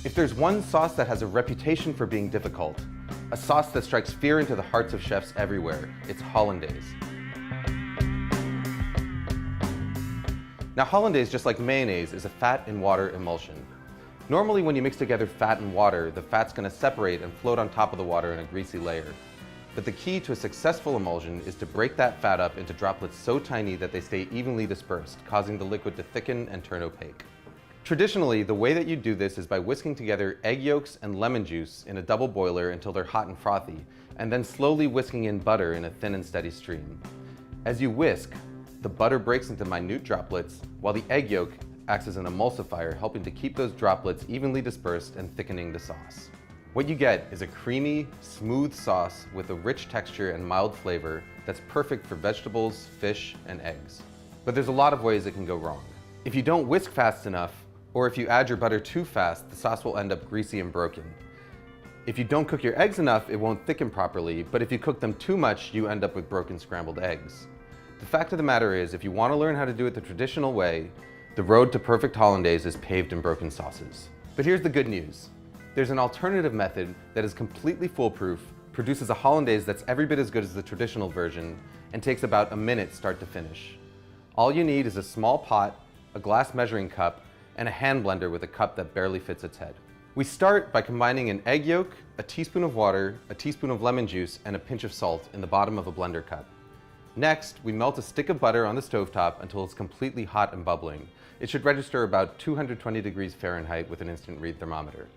If there's one sauce that has a reputation for being difficult, a sauce that strikes fear into the hearts of chefs everywhere, it's Hollandaise. Now Hollandaise, just like mayonnaise, is a fat and water emulsion. Normally when you mix together fat and water, the fat's going to separate and float on top of the water in a greasy layer. But the key to a successful emulsion is to break that fat up into droplets so tiny that they stay evenly dispersed, causing the liquid to thicken and turn opaque. Traditionally, the way that you do this is by whisking together egg yolks and lemon juice in a double boiler until they're hot and frothy, and then slowly whisking in butter in a thin and steady stream. As you whisk, the butter breaks into minute droplets, while the egg yolk acts as an emulsifier, helping to keep those droplets evenly dispersed and thickening the sauce. What you get is a creamy, smooth sauce with a rich texture and mild flavor that's perfect for vegetables, fish, and eggs. But there's a lot of ways it can go wrong. If you don't whisk fast enough, or if you add your butter too fast, the sauce will end up greasy and broken. If you don't cook your eggs enough, it won't thicken properly, but if you cook them too much, you end up with broken scrambled eggs. The fact of the matter is, if you want to learn how to do it the traditional way, the road to perfect Hollandaise is paved in broken sauces. But here's the good news. There's an alternative method that is completely foolproof, produces a Hollandaise that's every bit as good as the traditional version, and takes about a minute start to finish. All you need is a small pot, a glass measuring cup, and a hand blender with a cup that barely fits its head. We start by combining an egg yolk, a teaspoon of water, a teaspoon of lemon juice, and a pinch of salt in the bottom of a blender cup. Next, we melt a stick of butter on the stovetop until it's completely hot and bubbling. It should register about 220 degrees Fahrenheit with an instant read thermometer.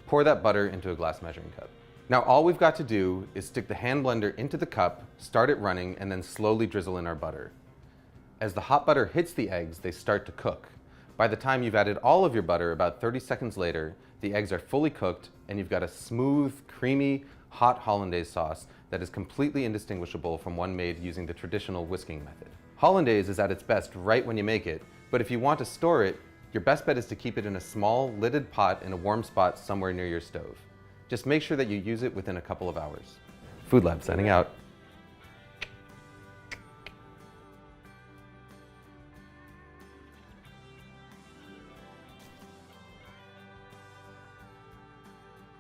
Pour that butter into a glass measuring cup. Now all we've got to do is stick the hand blender into the cup, start it running, and then slowly drizzle in our butter. As the hot butter hits the eggs, they start to cook. By the time you've added all of your butter, about 30 seconds later, the eggs are fully cooked and you've got a smooth, creamy, hot Hollandaise sauce that is completely indistinguishable from one made using the traditional whisking method. Hollandaise is at its best right when you make it, but if you want to store it, your best bet is to keep it in a small, lidded pot in a warm spot somewhere near your stove. Just make sure that you use it within a couple of hours. Food Lab signing out.